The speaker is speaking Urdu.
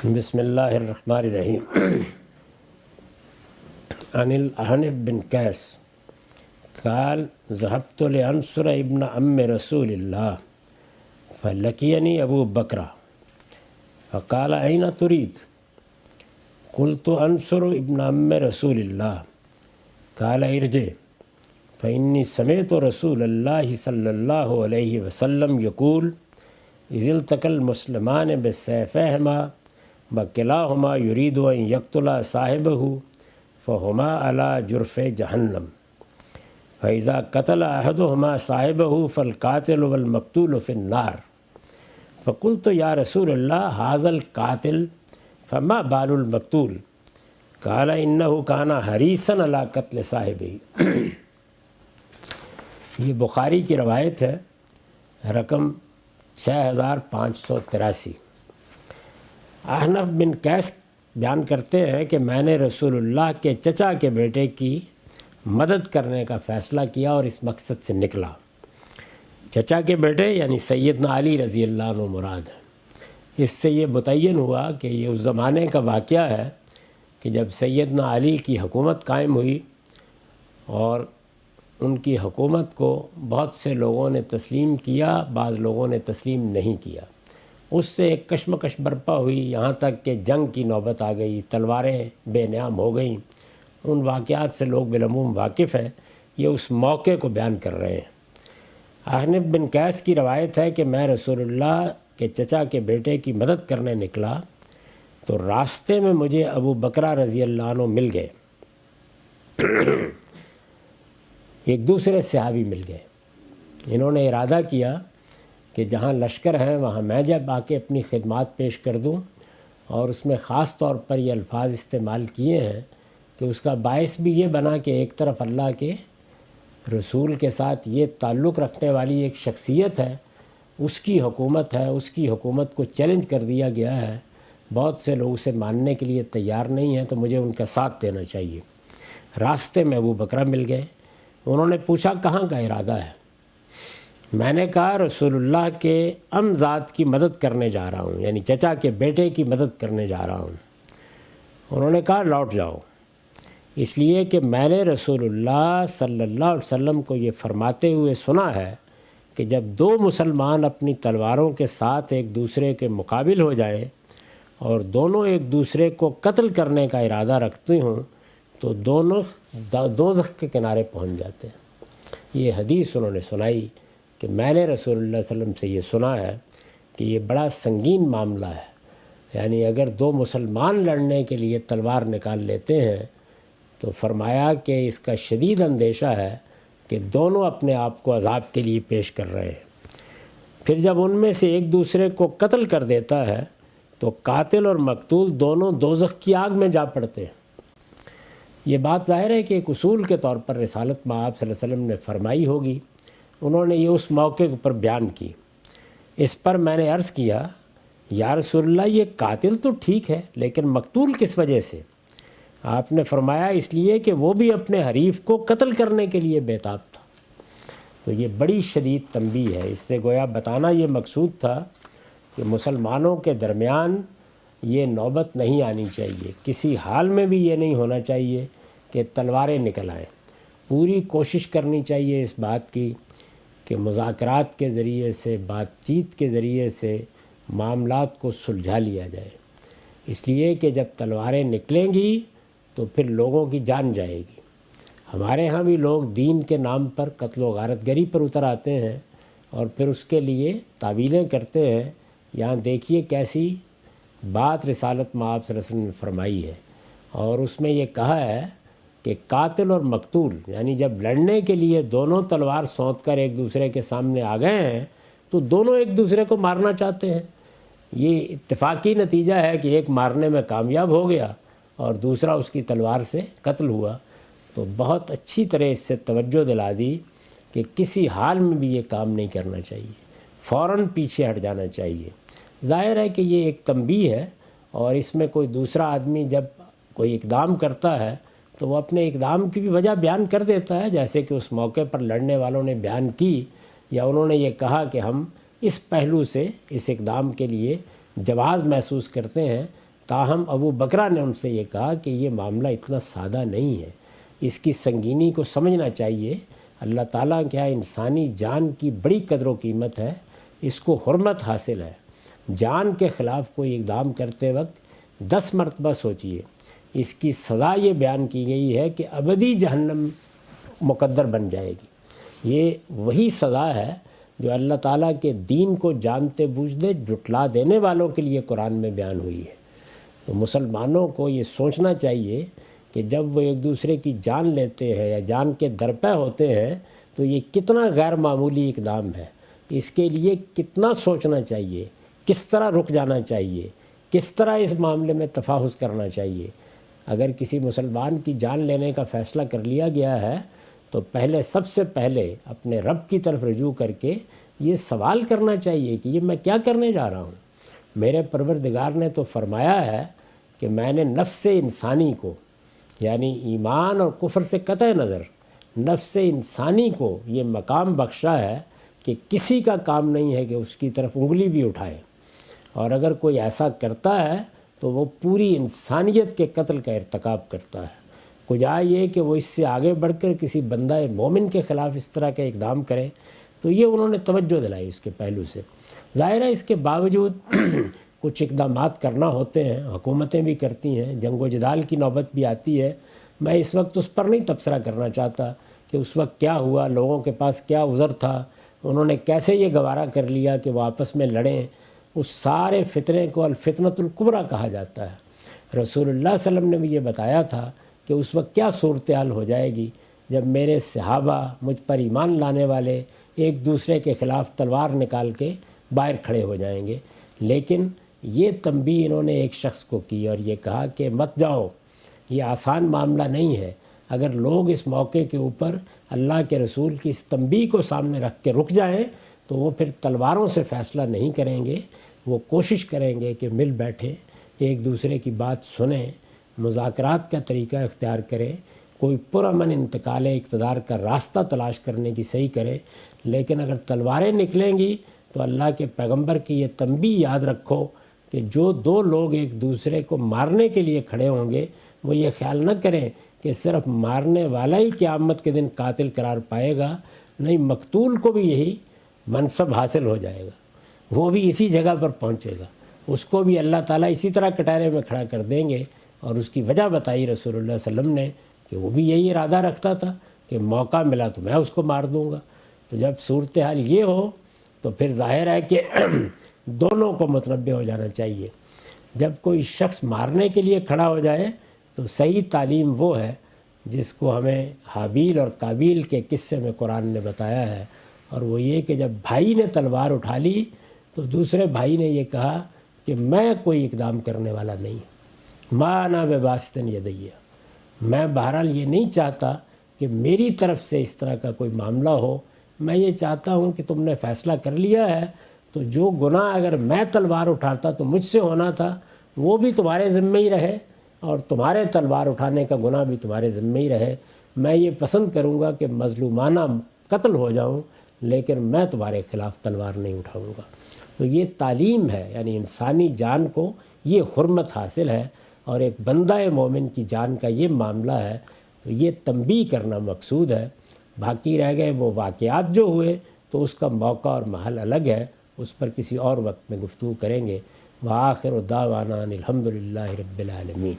بسم اللہ الرحمن الرحیم۔ عن الأحنف بن قیس قال ذهبت لأنصر ابن عم رسول الله فلقيني أبو بكر فقال أين تريد؟ قلت أنصر ابن عم رسول الله قال ارجع فإني سمعت رسول الله صلى الله عليه وسلم يقول إذ التقى المسلمان بسيفيهما وكلاهما يريد أن يقتلا صاحبه فهما على جرف جهنم فإذا قتل أحدهما صاحبه فالقاتل والمقتول في النار فقلت يا رسول الله هذا القاتل فما بال المقتول؟ قال إنه كان حريصا على قتل صاحبه۔ یہ بخاری کی روایت ہے، رقم 6583۔ احنف بن قیس بیان کرتے ہیں کہ میں نے رسول اللہ کے چچا کے بیٹے کی مدد کرنے کا فیصلہ کیا اور اس مقصد سے نکلا۔ چچا کے بیٹے یعنی سیدنا علی رضی اللہ عنہ مراد ہے۔ اس سے یہ متعین ہوا کہ یہ اس زمانے کا واقعہ ہے کہ جب سیدنا علی کی حکومت قائم ہوئی اور ان کی حکومت کو بہت سے لوگوں نے تسلیم کیا، بعض لوگوں نے تسلیم نہیں کیا۔ اس سے ایک کشمکش برپا ہوئی، یہاں تک کہ جنگ کی نوبت آ گئی، تلواریں بے نام ہو گئیں۔ ان واقعات سے لوگ بالعموم واقف ہیں، یہ اس موقع کو بیان کر رہے ہیں۔ احنف بن قیس کی روایت ہے کہ میں رسول اللہ کے چچا کے بیٹے کی مدد کرنے نکلا تو راستے میں مجھے ابو بکرہ رضی اللہ عنہ مل گئے، ایک دوسرے صحابی مل گئے۔ انہوں نے ارادہ کیا کہ جہاں لشکر ہیں وہاں میں جب آ کے اپنی خدمات پیش کر دوں، اور اس میں خاص طور پر یہ الفاظ استعمال کیے ہیں کہ اس کا باعث بھی یہ بنا کہ ایک طرف اللہ کے رسول کے ساتھ یہ تعلق رکھنے والی ایک شخصیت ہے، اس کی حکومت ہے، اس کی حکومت کو چیلنج کر دیا گیا ہے، بہت سے لوگ اسے ماننے کے لیے تیار نہیں ہیں، تو مجھے ان کا ساتھ دینا چاہیے۔ راستے میں ابو بکرہ مل گئے۔ انہوں نے پوچھا کہاں کا ارادہ ہے؟ میں نے کہا رسول اللہ کے ذات کی مدد کرنے جا رہا ہوں، یعنی چچا کے بیٹے کی مدد کرنے جا رہا ہوں۔ انہوں نے کہا لوٹ جاؤ، اس لیے کہ میں نے رسول اللہ صلی اللہ علیہ وسلم کو یہ فرماتے ہوئے سنا ہے کہ جب دو مسلمان اپنی تلواروں کے ساتھ ایک دوسرے کے مقابل ہو جائیں اور دونوں ایک دوسرے کو قتل کرنے کا ارادہ رکھتے ہوں تو دونوں دوزخ کے کنارے پہنچ جاتے ہیں۔ یہ حدیث انہوں نے سنائی کہ میں نے رسول اللہ صلی اللہ علیہ وسلم سے یہ سنا ہے کہ یہ بڑا سنگین معاملہ ہے، یعنی اگر دو مسلمان لڑنے کے لیے تلوار نکال لیتے ہیں تو فرمایا کہ اس کا شدید اندیشہ ہے کہ دونوں اپنے آپ کو عذاب کے لیے پیش کر رہے ہیں۔ پھر جب ان میں سے ایک دوسرے کو قتل کر دیتا ہے تو قاتل اور مقتول دونوں دوزخ کی آگ میں جا پڑتے ہیں۔ یہ بات ظاہر ہے کہ ایک اصول کے طور پر رسالت میں آپ صلی اللہ علیہ وسلم نے فرمائی ہوگی، انہوں نے یہ اس موقع پر بیان کی۔ اس پر میں نے عرض کیا یا رسول اللہ یہ قاتل تو ٹھیک ہے لیکن مقتول کس وجہ سے؟ آپ نے فرمایا اس لیے کہ وہ بھی اپنے حریف کو قتل کرنے کے لیے بیتاب تھا۔ تو یہ بڑی شدید تنبیہ ہے، اس سے گویا بتانا یہ مقصود تھا کہ مسلمانوں کے درمیان یہ نوبت نہیں آنی چاہیے، کسی حال میں بھی یہ نہیں ہونا چاہیے کہ تلواریں نکل آئیں۔ پوری کوشش کرنی چاہیے اس بات کی کہ مذاکرات کے ذریعے سے، بات چیت کے ذریعے سے معاملات کو سلجھا لیا جائے، اس لیے کہ جب تلواریں نکلیں گی تو پھر لوگوں کی جان جائے گی۔ ہمارے ہاں بھی لوگ دین کے نام پر قتل و غارت گری پر اتر آتے ہیں اور پھر اس کے لیے تعویلیں کرتے ہیں۔ یہاں دیکھیے کیسی بات رسالت میں آپ صلی اللہ علیہ وسلم نے فرمائی ہے، اور اس میں یہ کہا ہے کہ قاتل اور مقتول یعنی جب لڑنے کے لیے دونوں تلوار سونت کر ایک دوسرے کے سامنے آ گئے ہیں تو دونوں ایک دوسرے کو مارنا چاہتے ہیں۔ یہ اتفاقی نتیجہ ہے کہ ایک مارنے میں کامیاب ہو گیا اور دوسرا اس کی تلوار سے قتل ہوا۔ تو بہت اچھی طرح اس سے توجہ دلا دی کہ کسی حال میں بھی یہ کام نہیں کرنا چاہیے، فوراً پیچھے ہٹ جانا چاہیے۔ ظاہر ہے کہ یہ ایک تنبیہ ہے، اور اس میں کوئی دوسرا آدمی جب کوئی اقدام کرتا ہے تو وہ اپنے اقدام کی بھی وجہ بیان کر دیتا ہے، جیسے کہ اس موقع پر لڑنے والوں نے بیان کی، یا انہوں نے یہ کہا کہ ہم اس پہلو سے اس اقدام کے لیے جواز محسوس کرتے ہیں تاہم ابو بکرہ نے ان سے یہ کہا کہ یہ معاملہ اتنا سادہ نہیں ہے، اس کی سنگینی کو سمجھنا چاہیے۔ اللہ تعالیٰ کے یہاں انسانی جان کی بڑی قدر و قیمت ہے، اس کو حرمت حاصل ہے۔ جان کے خلاف کوئی اقدام کرتے وقت 10 مرتبہ سوچئے۔ اس کی سزا یہ بیان کی گئی ہے کہ ابدی جہنم مقدر بن جائے گی۔ یہ وہی سزا ہے جو اللہ تعالیٰ کے دین کو جانتے بوجھتے جھٹلا دینے والوں کے لیے قرآن میں بیان ہوئی ہے۔ تو مسلمانوں کو یہ سوچنا چاہیے کہ جب وہ ایک دوسرے کی جان لیتے ہیں یا جان کے درپے ہوتے ہیں تو یہ کتنا غیر معمولی اقدام ہے، اس کے لیے کتنا سوچنا چاہیے، کس طرح رک جانا چاہیے، کس طرح اس معاملے میں تفاحص کرنا چاہیے۔ اگر کسی مسلمان کی جان لینے کا فیصلہ کر لیا گیا ہے تو سب سے پہلے اپنے رب کی طرف رجوع کر کے یہ سوال کرنا چاہیے کہ یہ میں کیا کرنے جا رہا ہوں۔ میرے پروردگار نے تو فرمایا ہے کہ میں نے نفس انسانی کو، یعنی ایمان اور کفر سے قطع نظر نفس انسانی کو یہ مقام بخشا ہے کہ کسی کا کام نہیں ہے کہ اس کی طرف انگلی بھی اٹھائے، اور اگر کوئی ایسا کرتا ہے تو وہ پوری انسانیت کے قتل کا ارتکاب کرتا ہے۔ کجا یہ کہ وہ اس سے آگے بڑھ کر کسی بندہ مومن کے خلاف اس طرح کا اقدام کرے، تو یہ انہوں نے توجہ دلائی اس کے پہلو سے۔ ظاہر ہے اس کے باوجود کچھ اقدامات کرنا ہوتے ہیں، حکومتیں بھی کرتی ہیں، جنگ و جدال کی نوبت بھی آتی ہے۔ میں اس وقت اس پر نہیں تبصرہ کرنا چاہتا کہ اس وقت کیا ہوا، لوگوں کے پاس کیا عذر تھا، انہوں نے کیسے یہ گوارا کر لیا کہ وہ آپس میں لڑیں۔ اس سارے فتنے کو الفتنۃ الکبریٰ کہا جاتا ہے۔ رسول اللہ صلی اللہ علیہ وسلم نے بھی یہ بتایا تھا کہ اس وقت کیا صورتحال ہو جائے گی جب میرے صحابہ، مجھ پر ایمان لانے والے ایک دوسرے کے خلاف تلوار نکال کے باہر کھڑے ہو جائیں گے۔ لیکن یہ تنبیہ انہوں نے ایک شخص کو کی اور یہ کہا کہ مت جاؤ، یہ آسان معاملہ نہیں ہے۔ اگر لوگ اس موقع کے اوپر اللہ کے رسول کی اس تنبیہ کو سامنے رکھ کے رک جائیں تو وہ پھر تلواروں سے فیصلہ نہیں کریں گے، وہ کوشش کریں گے کہ مل بیٹھیں، ایک دوسرے کی بات سنیں، مذاکرات کا طریقہ اختیار کریں، کوئی پرامن انتقال اقتدار کا راستہ تلاش کرنے کی صحیح کرے۔ لیکن اگر تلواریں نکلیں گی تو اللہ کے پیغمبر کی یہ تنبیہ یاد رکھو کہ جو دو لوگ ایک دوسرے کو مارنے کے لیے کھڑے ہوں گے وہ یہ خیال نہ کریں کہ صرف مارنے والا ہی قیامت کے دن قاتل قرار پائے گا، نہیں، مقتول کو بھی یہی منصب حاصل ہو جائے گا، وہ بھی اسی جگہ پر پہنچے گا، اس کو بھی اللہ تعالیٰ اسی طرح کٹارے میں کھڑا کر دیں گے۔ اور اس کی وجہ بتائی رسول اللہ صلی اللہ علیہ وسلم نے کہ وہ بھی یہی ارادہ رکھتا تھا کہ موقع ملا تو میں اس کو مار دوں گا۔ تو جب صورتحال یہ ہو تو پھر ظاہر ہے کہ دونوں کو متنبع ہو جانا چاہیے۔ جب کوئی شخص مارنے کے لیے کھڑا ہو جائے تو صحیح تعلیم وہ ہے جس کو ہمیں حابیل اور قابیل کے قصے میں قرآن نے بتایا ہے، اور وہ یہ کہ جب بھائی نے تلوار اٹھا لی تو دوسرے بھائی نے یہ کہا کہ میں کوئی اقدام کرنے والا نہیں، ما انا بباسط یدی، میں بہرحال یہ نہیں چاہتا کہ میری طرف سے اس طرح کا کوئی معاملہ ہو، میں یہ چاہتا ہوں کہ تم نے فیصلہ کر لیا ہے تو جو گناہ اگر میں تلوار اٹھاتا تو مجھ سے ہونا تھا وہ بھی تمہارے ذمہ ہی رہے، اور تمہارے تلوار اٹھانے کا گناہ بھی تمہارے ذمہ ہی رہے۔ میں یہ پسند کروں گا کہ مظلومانہ قتل ہو جاؤں، لیکن میں تمہارے خلاف تلوار نہیں اٹھاؤں گا۔ تو یہ تعلیم ہے، یعنی انسانی جان کو یہ حرمت حاصل ہے، اور ایک بندہ مومن کی جان کا یہ معاملہ ہے، تو یہ تنبیہ کرنا مقصود ہے۔ باقی رہ گئے وہ واقعات جو ہوئے تو اس کا موقع اور محل الگ ہے، اس پر کسی اور وقت میں گفتگو کریں گے۔ وآخر دعوانا ان الحمد للہ رب العالمین۔